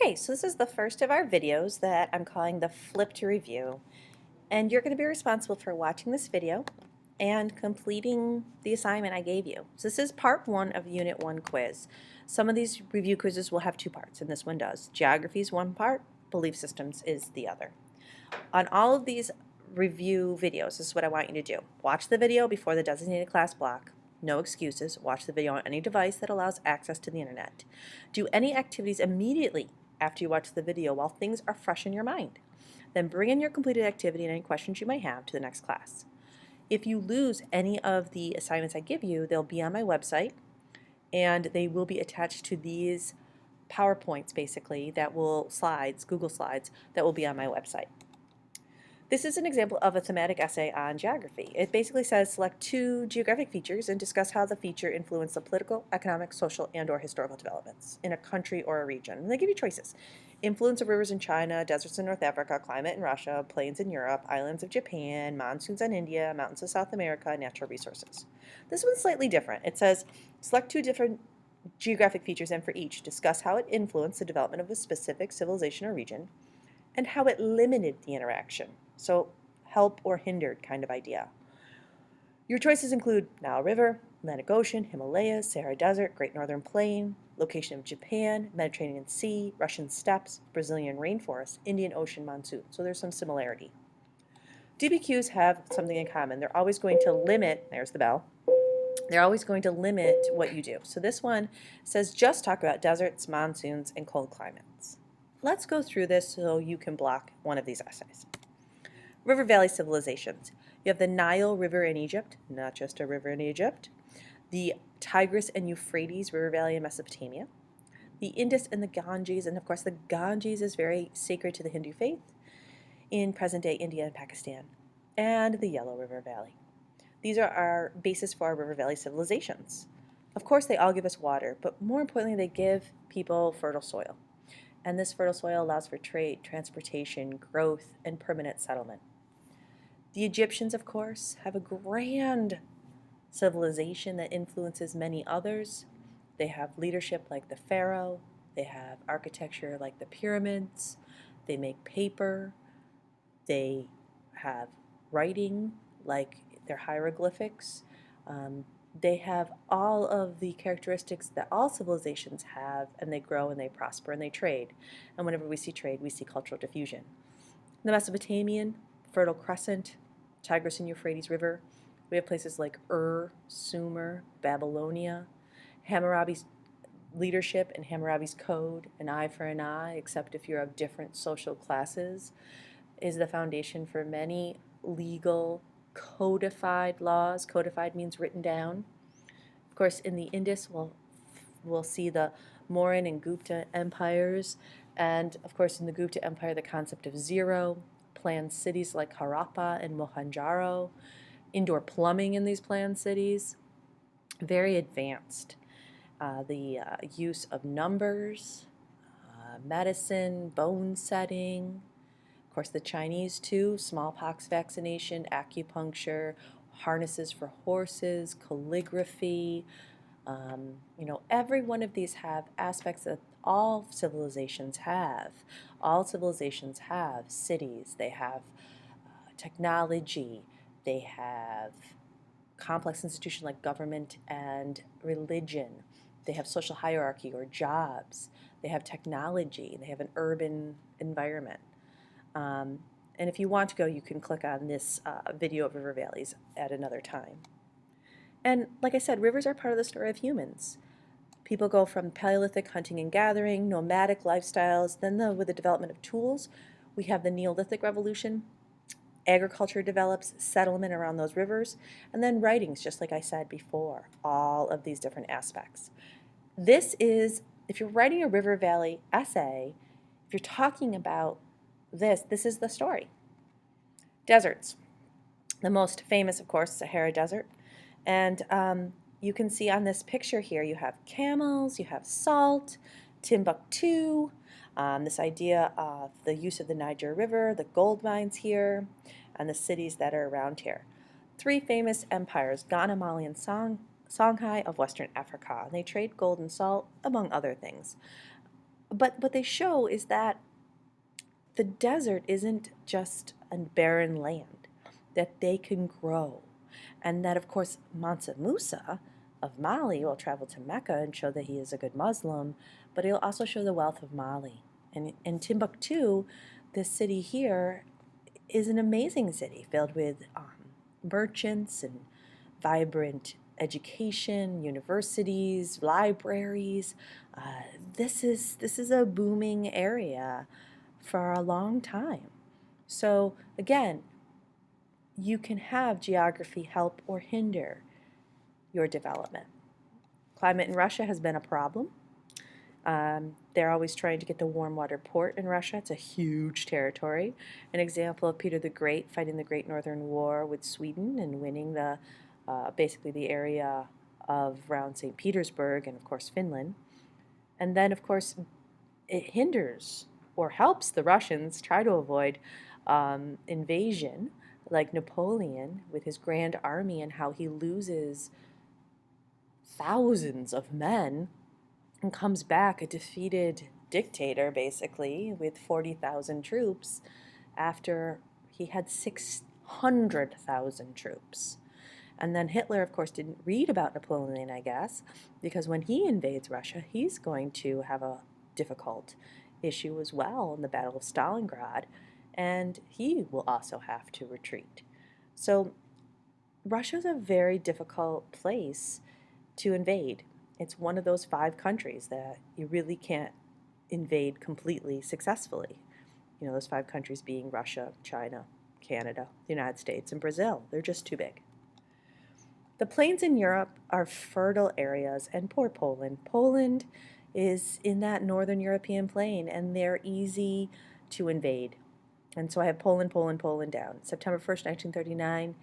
Okay, so this is the first of our videos that I'm calling the Flip to Review, and you're going to be responsible for watching this video and completing the assignment I gave you. So this is part one of Unit 1 quiz. Some of these review quizzes will have two parts, and this one does. Geography is one part, belief systems is the other. On all of these review videos, this is what I want you to do. Watch the video before the designated class block. No excuses. Watch the video on any device that allows access to the internet. Do any activities immediately after you watch the video while things are fresh in your mind. Then bring in your completed activity and any questions you might have to the next class. If you lose any of the assignments I give you, they'll be on my website and they will be attached to these PowerPoints basically Google Slides, that will be on my website. This is an example of a thematic essay on geography. It basically says select two geographic features and discuss how the feature influenced the political, economic, social, and/or historical developments in a country or a region. And they give you choices. Influence of rivers in China, deserts in North Africa, climate in Russia, plains in Europe, islands of Japan, monsoons in India, mountains of South America, natural resources. This one's slightly different. It says select two different geographic features and for each, discuss how it influenced the development of a specific civilization or region and how it limited the interaction. So help or hindered kind of idea. Your choices include Nile River, Atlantic Ocean, Himalayas, Sahara Desert, Great Northern Plain, location of Japan, Mediterranean Sea, Russian steppes, Brazilian rainforest, Indian Ocean monsoon. So there's some similarity. DBQs have something in common. They're always going to limit, there's the bell, they're always going to limit what you do. So this one says just talk about deserts, monsoons, and cold climates. Let's go through this so you can block one of these essays. River Valley civilizations. You have the Nile River in Egypt, not just a river in Egypt, the Tigris and Euphrates River Valley in Mesopotamia, the Indus and the Ganges, and of course the Ganges is very sacred to the Hindu faith in present-day India and Pakistan, and the Yellow River Valley. These are our basis for our river valley civilizations. Of course, they all give us water, but more importantly, they give people fertile soil. And this fertile soil allows for trade, transportation, growth, and permanent settlement. The Egyptians, of course, have a grand civilization that influences many others. They have leadership like the pharaoh. They have architecture like the pyramids. They make paper. They have writing like their hieroglyphics. They have all of the characteristics that all civilizations have, and they grow and they prosper and they trade. And whenever we see trade, we see cultural diffusion. The Mesopotamian, Fertile Crescent, Tigris and Euphrates River. We have places like Sumer, Babylonia, Hammurabi's leadership and Hammurabi's code, an eye for an eye, except if you're of different social classes, is the foundation for many legal codified laws. Codified means written down. Of course, in the Indus, we'll see the Mauryan and Gupta empires, and of course in the Gupta Empire the concept of zero, planned cities like Harappa and Mohenjo-daro, indoor plumbing in these planned cities, very advanced. The use of numbers, medicine, bone setting. Of course, the Chinese too, smallpox vaccination, acupuncture, harnesses for horses, calligraphy. Every one of these have aspects that all civilizations have. All civilizations have cities, they have technology, they have complex institutions like government and religion. They have social hierarchy or jobs. They have technology. They have an urban environment. And if you want to go, you can click on this video of river valleys at another time. And like I said, rivers are part of the story of humans. People go from Paleolithic hunting and gathering, nomadic lifestyles, then with the development of tools, we have the Neolithic Revolution. Agriculture develops, settlement around those rivers, and then writings, just like I said before, all of these different aspects. This is, if you're writing a river valley essay, if you're talking about this is the story. Deserts. The most famous, of course, Sahara Desert. And you can see on this picture here, you have camels, you have salt, Timbuktu, this idea of the use of the Niger River, the gold mines here, and the cities that are around here. Three famous empires, Ghana, Mali, and Songhai of Western Africa. And they trade gold and salt, among other things. But what they show is that the desert isn't just a barren land, that they can grow. And that, of course, Mansa Musa of Mali will travel to Mecca and show that he is a good Muslim, but he'll also show the wealth of Mali. And Timbuktu, this city here, is an amazing city filled with merchants and vibrant education, universities, libraries. This is a booming area for a long time. So again, you can have geography help or hinder your development. Climate in Russia has been a problem. They're always trying to get the warm water port in Russia. It's a huge territory. An example of Peter the Great fighting the Great Northern War with Sweden and winning basically the area of around St. Petersburg and, of course, Finland. And then, of course, it hinders or helps the Russians try to avoid invasion, like Napoleon with his grand army and how he loses thousands of men and comes back a defeated dictator, basically, with 40,000 troops after he had 600,000 troops. And then Hitler, of course, didn't read about Napoleon, I guess, because when he invades Russia, he's going to have a difficult issue as well in the Battle of Stalingrad, and he will also have to retreat. So Russia's a very difficult place to invade. It's one of those 5 countries that you really can't invade completely successfully. You know, those 5 countries being Russia, China, Canada, the United States, and Brazil. They're just too big. The plains in Europe are fertile areas, and poor Poland. Poland is in that northern European plain, and they're easy to invade. And so I have Poland, Poland, Poland down. September 1st, 1939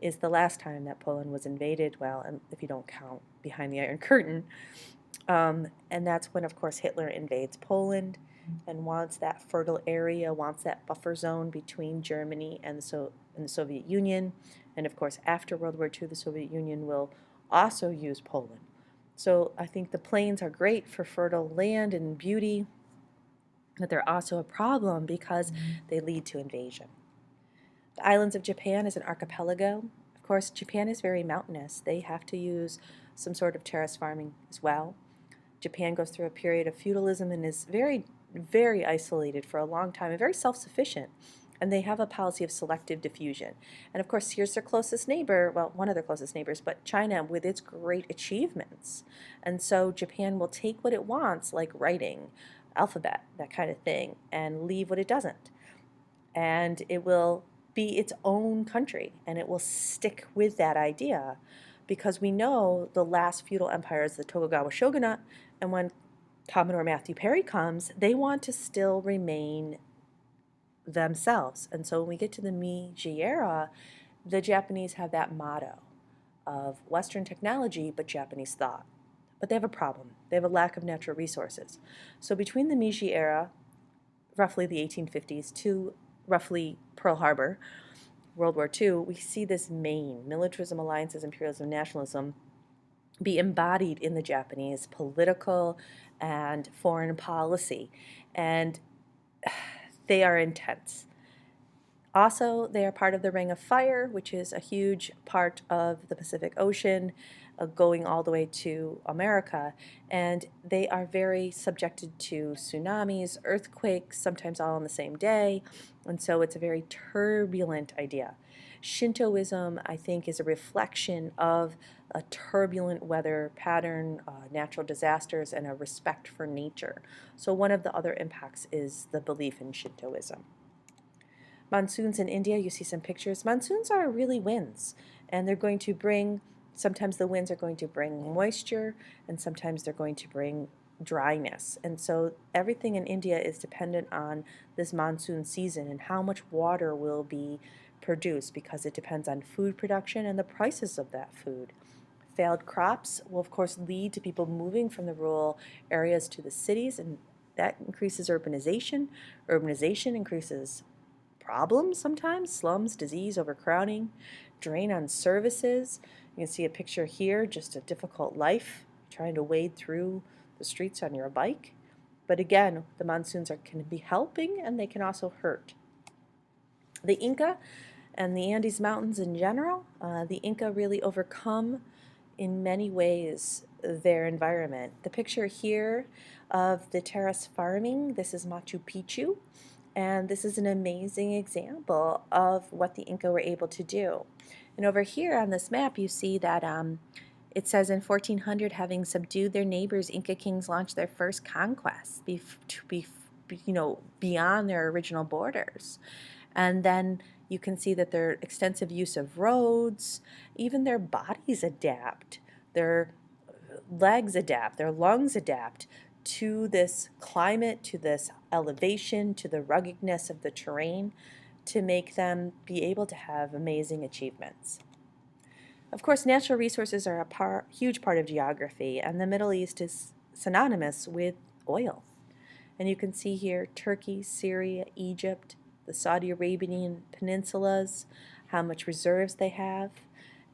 is the last time that Poland was invaded, well, if you don't count behind the Iron Curtain. And that's when, of course, Hitler invades Poland and wants that fertile area, wants that buffer zone between Germany and the Soviet Union. And, of course, after World War II, the Soviet Union will also use Poland. So I think the plains are great for fertile land and beauty, but they're also a problem because they lead to invasion. The islands of Japan is an archipelago. Of course, Japan is very mountainous. They have to use some sort of terrace farming as well. Japan goes through a period of feudalism and is very, very isolated for a long time and very self-sufficient. And they have a policy of selective diffusion. And of course, here's their closest neighbor, well, one of their closest neighbors, but China with its great achievements. And so Japan will take what it wants, like writing, alphabet, that kind of thing, and leave what it doesn't. And it will be its own country, and it will stick with that idea because we know the last feudal empire is the Tokugawa shogunate, and when Commodore Matthew Perry comes, they want to still remain themselves. And so when we get to the Meiji era, the Japanese have that motto of Western technology but Japanese thought. But they have a problem. They have a lack of natural resources. So between the Meiji era, roughly the 1850s, to roughly Pearl Harbor, World War II, we see this main militarism, alliances, imperialism, nationalism be embodied in the Japanese political and foreign policy. And they are intense. Also, they are part of the Ring of Fire, which is a huge part of the Pacific Ocean, going all the way to America. And they are very subjected to tsunamis, earthquakes, sometimes all on the same day. And so it's a very turbulent idea. Shintoism, I think, is a reflection of a turbulent weather pattern, natural disasters, and a respect for nature. So one of the other impacts is the belief in Shintoism. Monsoons in India, you see some pictures. Monsoons are really winds, and they're going to bring, sometimes the winds are going to bring moisture, and sometimes they're going to bring dryness. And so everything in India is dependent on this monsoon season and how much water will be produced because it depends on food production and the prices of that food. Failed crops will, of course, lead to people moving from the rural areas to the cities, and that increases urbanization. Urbanization increases problems sometimes, slums, disease, overcrowding, drain on services. You can see a picture here, just a difficult life, trying to wade through the streets on your bike. But again, the monsoons can be helping and they can also hurt. The Inca and the Andes Mountains in general, the Inca really overcome in many ways their environment. The picture here of the terrace farming, this is Machu Picchu, and this is an amazing example of what the Inca were able to do. And over here on this map, you see that it says in 1400, having subdued their neighbors, Inca kings launched their first conquests, beyond their original borders. And then you can see that their extensive use of roads, even their bodies adapt, their legs adapt, their lungs adapt to this climate, to this elevation, to the ruggedness of the terrain, to make them be able to have amazing achievements. Of course, natural resources are a huge part of geography, and the Middle East is synonymous with oil. And you can see here Turkey, Syria, Egypt, the Saudi Arabian peninsulas, how much reserves they have.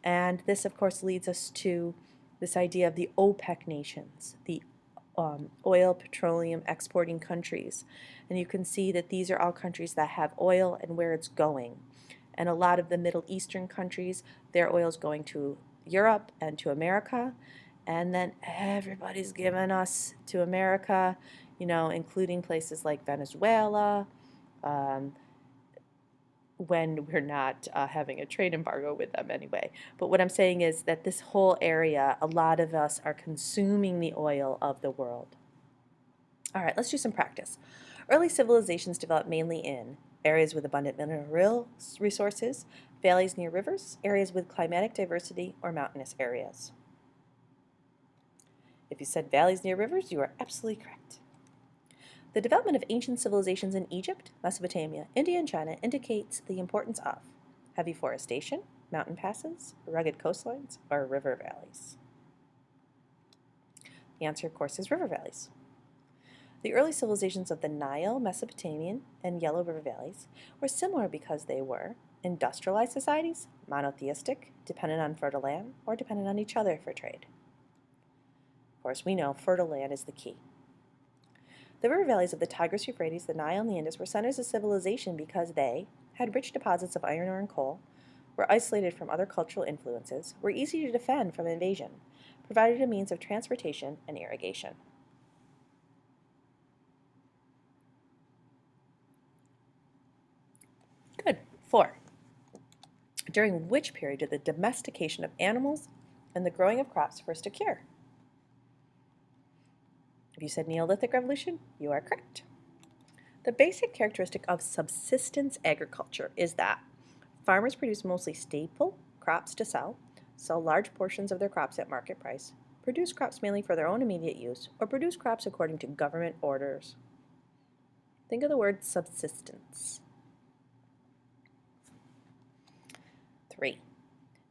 And this, of course, leads us to this idea of the OPEC nations, the oil, petroleum exporting countries. And you can see that these are all countries that have oil and where it's going. And a lot of the Middle Eastern countries, their oil is going to Europe and to America. And then everybody's giving us to America, including places like Venezuela, when we're not having a trade embargo with them anyway. But what I'm saying is that this whole area, a lot of us are consuming the oil of the world. All right, let's do some practice. Early civilizations developed mainly in areas with abundant mineral resources, valleys near rivers, areas with climatic diversity, or mountainous areas. If you said valleys near rivers, you are absolutely correct. The development of ancient civilizations in Egypt, Mesopotamia, India, and China indicates the importance of heavy forestation, mountain passes, rugged coastlines, or river valleys. The answer, of course, is river valleys. The early civilizations of the Nile, Mesopotamian, and Yellow River valleys were similar because they were industrialized societies, monotheistic, dependent on fertile land, or dependent on each other for trade. Of course, we know fertile land is the key. The river valleys of the Tigris, Euphrates, the Nile, and the Indus were centers of civilization because they had rich deposits of iron ore and coal, were isolated from other cultural influences, were easy to defend from invasion, provided a means of transportation and irrigation. Good. 4. During which period did the domestication of animals and the growing of crops first occur? If you said Neolithic Revolution, you are correct. The basic characteristic of subsistence agriculture is that farmers produce mostly staple crops to sell large portions of their crops at market price, produce crops mainly for their own immediate use, or produce crops according to government orders. Think of the word subsistence. 3.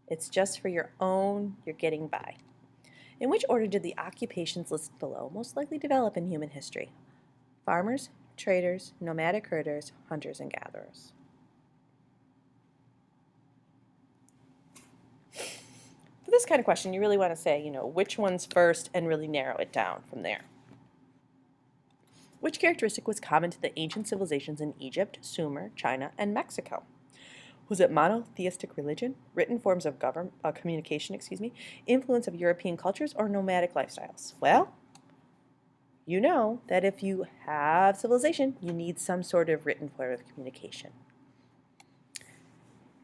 It's just for your own, you're getting by. In which order did the occupations listed below most likely develop in human history? Farmers, traders, nomadic herders, hunters, and gatherers. For this kind of question, you really want to say, which one's first and really narrow it down from there. Which characteristic was common to the ancient civilizations in Egypt, Sumer, China, and Mexico? Was it monotheistic religion, written forms of communication, influence of European cultures, or nomadic lifestyles? Well, you know that if you have civilization, you need some sort of written form of communication.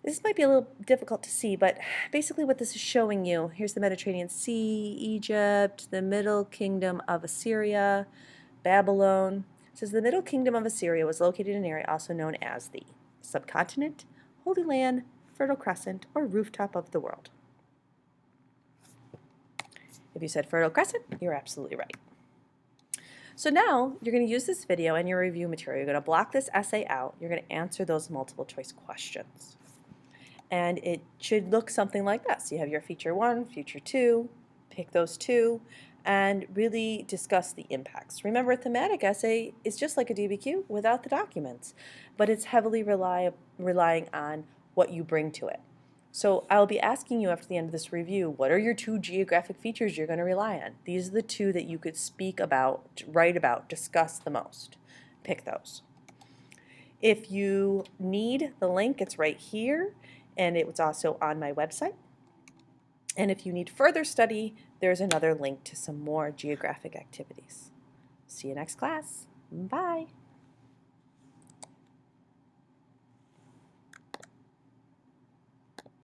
This might be a little difficult to see, but basically what this is showing you, here's the Mediterranean Sea, Egypt, the Middle Kingdom of Assyria, Babylon. It says the Middle Kingdom of Assyria was located in an area also known as the subcontinent, Holy Land, Fertile Crescent, or rooftop of the world. If you said Fertile Crescent, you're absolutely right. So now you're going to use this video and your review material. You're going to block this essay out. You're going to answer those multiple choice questions. And it should look something like this. You have your feature 1, feature 2, pick those 2, and really discuss the impacts. Remember, a thematic essay is just like a DBQ without the documents, but it's heavily relying on what you bring to it. So I'll be asking you after the end of this review, what are your 2 geographic features you're going to rely on? These are the 2 that you could speak about, write about, discuss the most. Pick those. If you need the link, it's right here, and it's also on my website. And if you need further study, there's another link to some more geographic activities. See you next class. Bye.